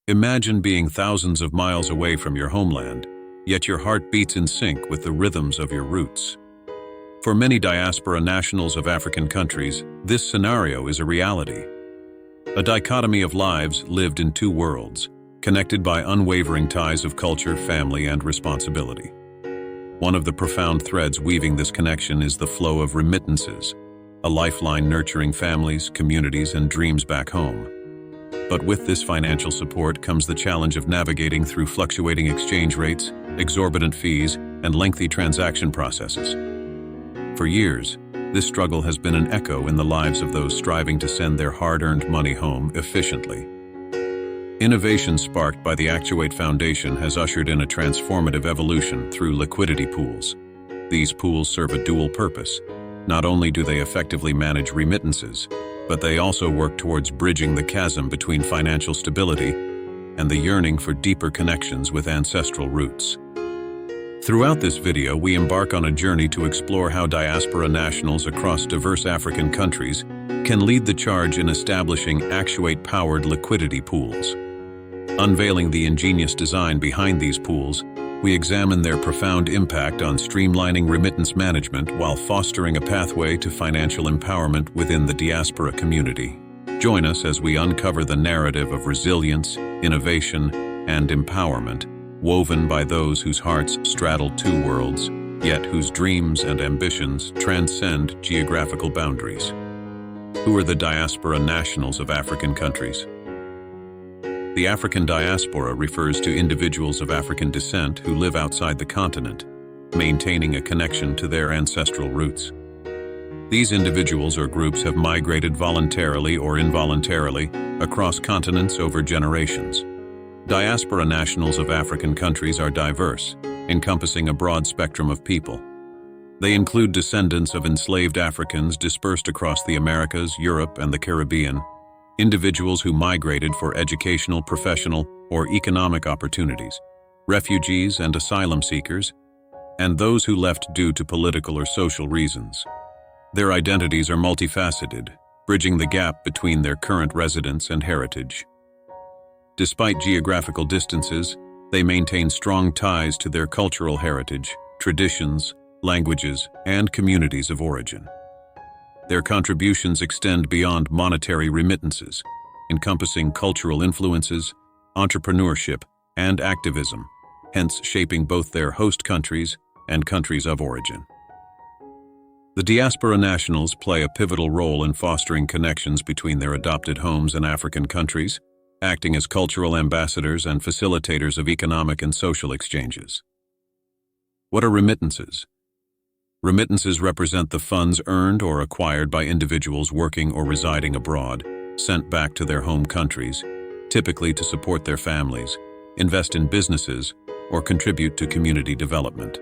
Imagine being thousands of miles away from your homeland, yet your heart beats in sync with the rhythms of your roots. For many diaspora nationals of African countries, this scenario is a reality. A dichotomy of lives lived in two worlds, connected by unwavering ties of culture, family, and responsibility. One of the profound threads weaving this connection is the flow of remittances, a lifeline nurturing families, communities, and dreams back home. But with this financial support comes the challenge of navigating through fluctuating exchange rates, exorbitant fees, and lengthy transaction processes. For years, this struggle has been an echo in the lives of those striving to send their hard-earned money home efficiently. Innovation sparked by the Actuate Foundation has ushered in a transformative evolution through liquidity pools. These pools serve a dual purpose. Not only do they effectively manage remittances, but they also work towards bridging the chasm between financial stability and the yearning for deeper connections with ancestral roots. Throughout this video, we embark on a journey to explore how diaspora nationals across diverse African countries can lead the charge in establishing Actuate-powered liquidity pools. Unveiling the ingenious design behind these pools, we examine their profound impact on streamlining remittance management while fostering a pathway to financial empowerment within the diaspora community. Join us as we uncover the narrative of resilience, innovation, and empowerment, woven by those whose hearts straddle two worlds, yet whose dreams and ambitions transcend geographical boundaries. Who are the diaspora nationals of African countries? The African diaspora refers to individuals of African descent who live outside the continent, maintaining a connection to their ancestral roots. These individuals or groups have migrated voluntarily or involuntarily across continents over generations. Diaspora nationals of African countries are diverse, encompassing a broad spectrum of people. They include descendants of enslaved Africans dispersed across the Americas, Europe, and the Caribbean, individuals who migrated for educational, professional, or economic opportunities, refugees and asylum seekers, and those who left due to political or social reasons. Their identities are multifaceted, bridging the gap between their current residence and heritage. Despite geographical distances, they maintain strong ties to their cultural heritage, traditions, languages, and communities of origin. Their contributions extend beyond monetary remittances, encompassing cultural influences, entrepreneurship, and activism, hence shaping both their host countries and countries of origin. The diaspora nationals play a pivotal role in fostering connections between their adopted homes and African countries, acting as cultural ambassadors and facilitators of economic and social exchanges. What are remittances? Remittances represent the funds earned or acquired by individuals working or residing abroad, sent back to their home countries, typically to support their families, invest in businesses, or contribute to community development.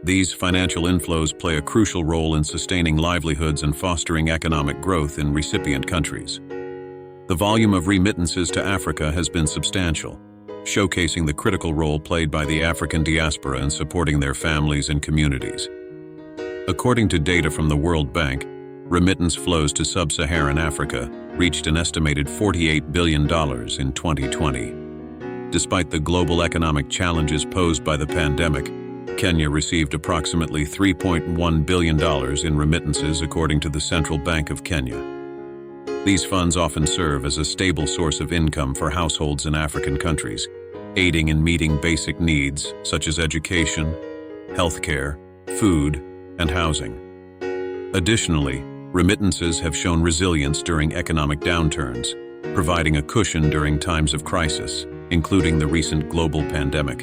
These financial inflows play a crucial role in sustaining livelihoods and fostering economic growth in recipient countries. The volume of remittances to Africa has been substantial, showcasing the critical role played by the African diaspora in supporting their families and communities. According to data from the World Bank, remittance flows to sub-Saharan Africa reached an estimated $48 billion in 2020. Despite the global economic challenges posed by the pandemic, Kenya received approximately $3.1 billion in remittances according to the Central Bank of Kenya. These funds often serve as a stable source of income for households in African countries, aiding in meeting basic needs such as education, healthcare, food, and housing. Additionally, remittances have shown resilience during economic downturns, providing a cushion during times of crisis, including the recent global pandemic.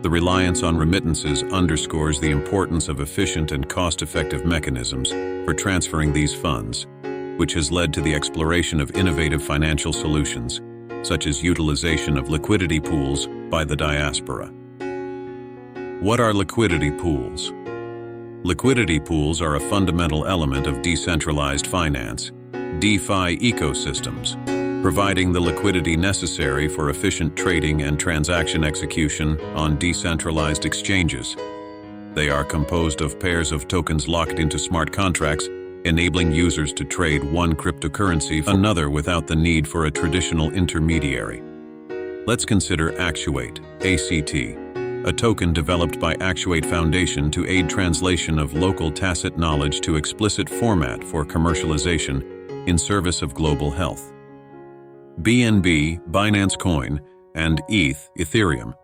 The reliance on remittances underscores the importance of efficient and cost-effective mechanisms for transferring these funds, which has led to the exploration of innovative financial solutions, such as utilization of liquidity pools by the diaspora. What are liquidity pools? Liquidity pools are a fundamental element of decentralized finance, DeFi ecosystems, providing the liquidity necessary for efficient trading and transaction execution on decentralized exchanges. They are composed of pairs of tokens locked into smart contracts enabling users to trade one cryptocurrency for another without the need for a traditional intermediary. Let's consider Actuate, ACT, a token developed by Actuate Foundation to aid translation of local tacit knowledge to explicit format for commercialization in service of global health. BNB, Binance Coin, and Ethereum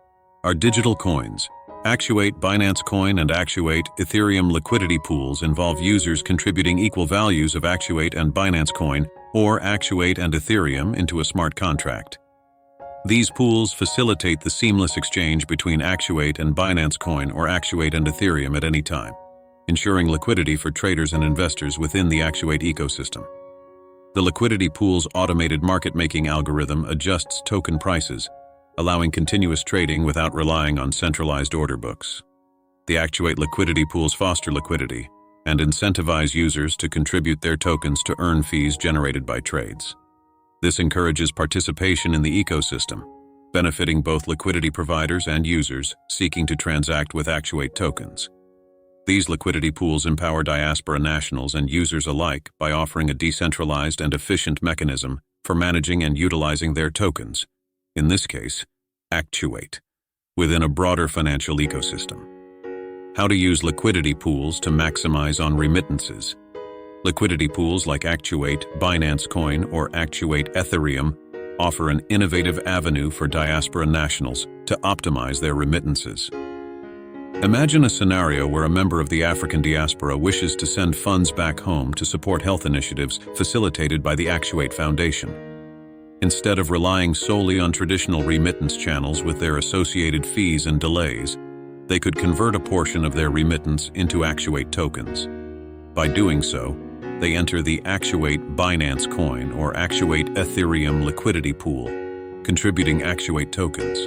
are digital coins. Actuate Binance Coin and Actuate Ethereum liquidity pools involve users contributing equal values of Actuate and Binance Coin or Actuate and Ethereum into a smart contract. These pools facilitate the seamless exchange between Actuate and Binance Coin or Actuate and Ethereum at any time, ensuring liquidity for traders and investors within the Actuate ecosystem. The liquidity pool's automated market-making algorithm adjusts token prices, allowing continuous trading without relying on centralized order books. The Actuate liquidity pools foster liquidity and incentivize users to contribute their tokens to earn fees generated by trades. This encourages participation in the ecosystem, benefiting both liquidity providers and users seeking to transact with Actuate tokens. These liquidity pools empower diaspora nationals and users alike by offering a decentralized and efficient mechanism for managing and utilizing their tokens, in this case, Actuate, within a broader financial ecosystem. How to use liquidity pools to maximize on remittances. Liquidity pools like Actuate Binance Coin or Actuate Ethereum offer an innovative avenue for diaspora nationals to optimize their remittances. Imagine a scenario where a member of the African diaspora wishes to send funds back home to support health initiatives facilitated by the Actuate Foundation. Instead of relying solely on traditional remittance channels with their associated fees and delays, they could convert a portion of their remittance into Actuate tokens. By doing so, they enter the Actuate Binance Coin or Actuate Ethereum liquidity pool, contributing Actuate tokens.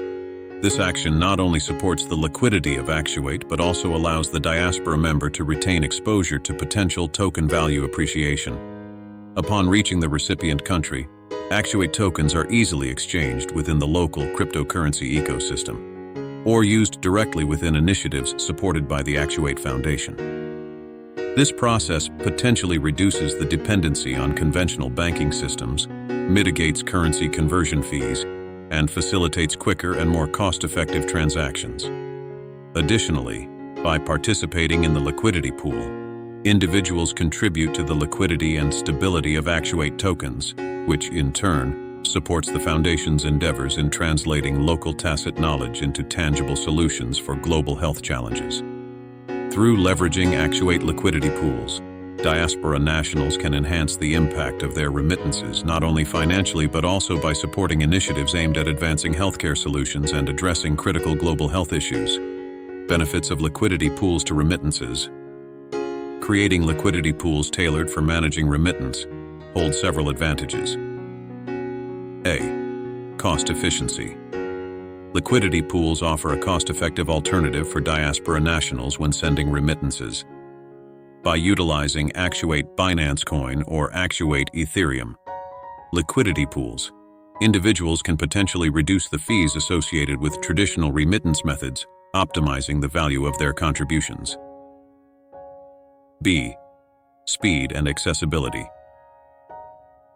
This action not only supports the liquidity of Actuate, but also allows the diaspora member to retain exposure to potential token value appreciation. Upon reaching the recipient country, Actuate tokens are easily exchanged within the local cryptocurrency ecosystem, or used directly within initiatives supported by the Actuate Foundation. This process potentially reduces the dependency on conventional banking systems, mitigates currency conversion fees, and facilitates quicker and more cost-effective transactions. Additionally, by participating in the liquidity pool, individuals contribute to the liquidity and stability of Actuate tokens, which in turn supports the Foundation's endeavors in translating local tacit knowledge into tangible solutions for global health challenges. Through leveraging Actuate liquidity pools, diaspora nationals can enhance the impact of their remittances not only financially but also by supporting initiatives aimed at advancing healthcare solutions and addressing critical global health issues. Benefits of liquidity pools to remittances. Creating liquidity pools tailored for managing remittance hold several advantages. A. Cost efficiency. Liquidity pools offer a cost-effective alternative for diaspora nationals when sending remittances. By utilizing Actuate Binance Coin or Actuate Ethereum liquidity pools, individuals can potentially reduce the fees associated with traditional remittance methods, optimizing the value of their contributions. B. Speed and accessibility.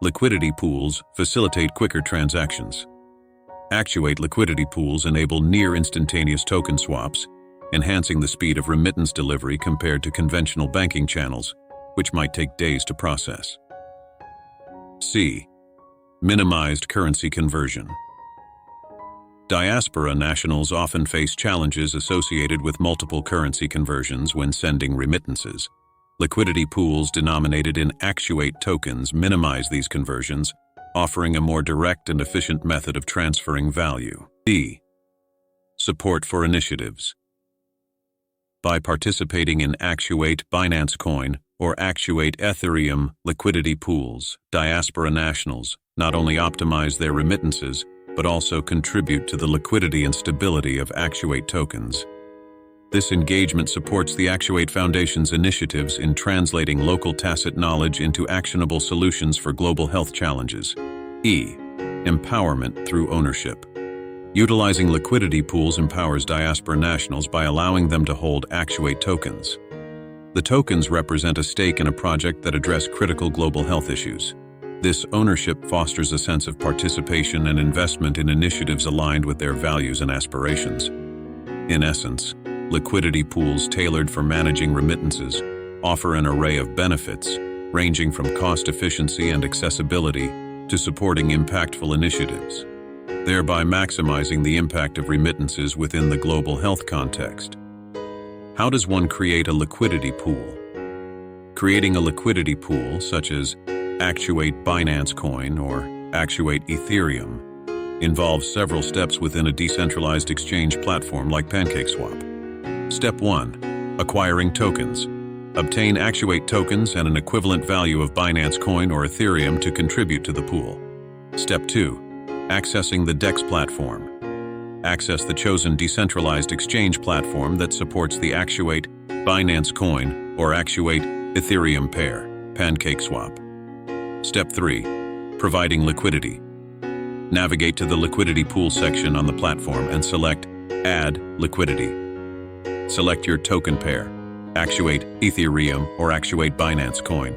Liquidity pools facilitate quicker transactions. Actuate liquidity pools enable near-instantaneous token swaps, enhancing the speed of remittance delivery compared to conventional banking channels, which might take days to process. C. Minimized currency conversion. Diaspora nationals often face challenges associated with multiple currency conversions when sending remittances. Liquidity pools denominated in Actuate tokens minimize these conversions, offering a more direct and efficient method of transferring value. D. Support for initiatives. By participating in Actuate Binance Coin or Actuate Ethereum liquidity pools, diaspora nationals not only optimize their remittances, but also contribute to the liquidity and stability of Actuate tokens. This engagement supports the Actuate Foundation's initiatives in translating local tacit knowledge into actionable solutions for global health challenges. E. Empowerment through ownership. Utilizing liquidity pools empowers diaspora nationals by allowing them to hold Actuate tokens. The tokens represent a stake in a project that address critical global health issues. This ownership fosters a sense of participation and investment in initiatives aligned with their values and aspirations. In essence, liquidity pools tailored for managing remittances offer an array of benefits, ranging from cost efficiency and accessibility to supporting impactful initiatives, thereby maximizing the impact of remittances within the global health context. How does one create a liquidity pool? Creating a liquidity pool, such as Actuate Binance Coin or Actuate Ethereum, involves several steps within a decentralized exchange platform like PancakeSwap. Step 1. Acquiring tokens. Obtain Actuate tokens and an equivalent value of Binance Coin or Ethereum to contribute to the pool. Step 2. Accessing the DEX platform. Access the chosen decentralized exchange platform that supports the Actuate Binance Coin or Actuate Ethereum pair, PancakeSwap. Step 3. Providing liquidity. Navigate to the liquidity pool section on the platform and select Add Liquidity. Select your token pair, Actuate Ethereum or Actuate Binance Coin.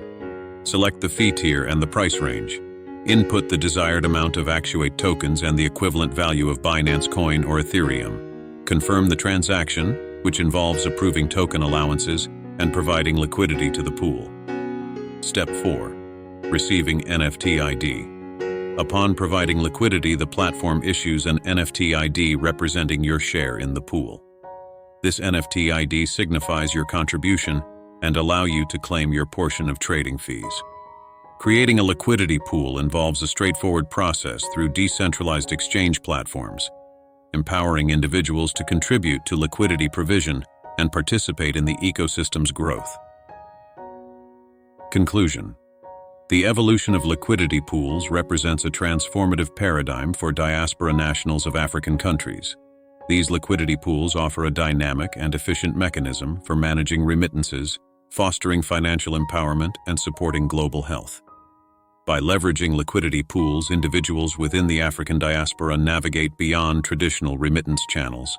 Select the fee tier and the price range. Input the desired amount of Actuate tokens and the equivalent value of Binance Coin or Ethereum. Confirm the transaction, which involves approving token allowances and providing liquidity to the pool. Step 4. Receiving NFT ID. Upon providing liquidity, the platform issues an NFT ID representing your share in the pool. This NFT ID signifies your contribution and allows you to claim your portion of trading fees. Creating a liquidity pool involves a straightforward process through decentralized exchange platforms, empowering individuals to contribute to liquidity provision and participate in the ecosystem's growth. Conclusion. The evolution of liquidity pools represents a transformative paradigm for diaspora nationals of African countries. These liquidity pools offer a dynamic and efficient mechanism for managing remittances, fostering financial empowerment, and supporting global health. By leveraging liquidity pools, individuals within the African diaspora navigate beyond traditional remittance channels,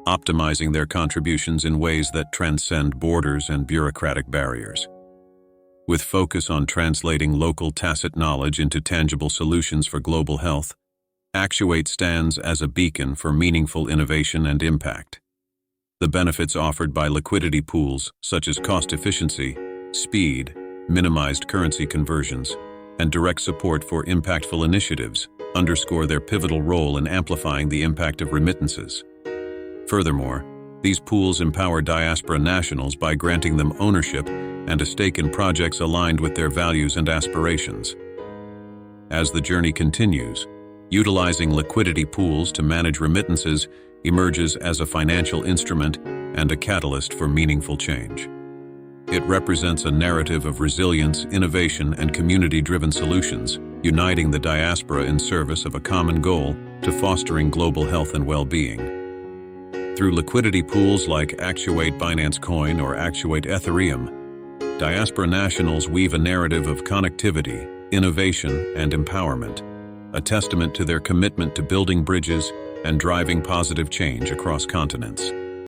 optimizing their contributions in ways that transcend borders and bureaucratic barriers. With focus on translating local tacit knowledge into tangible solutions for global health, Actuate stands as a beacon for meaningful innovation and impact. The benefits offered by liquidity pools, such as cost efficiency, speed, minimized currency conversions, and direct support for impactful initiatives, underscore their pivotal role in amplifying the impact of remittances. Furthermore, these pools empower diaspora nationals by granting them ownership and a stake in projects aligned with their values and aspirations. As the journey continues, utilizing liquidity pools to manage remittances emerges as a financial instrument and a catalyst for meaningful change. It represents a narrative of resilience, innovation, and community-driven solutions, uniting the diaspora in service of a common goal to fostering global health and well-being. Through liquidity pools like Actuate Binance Coin or Actuate Ethereum, diaspora nationals weave a narrative of connectivity, innovation, and empowerment, a testament to their commitment to building bridges and driving positive change across continents.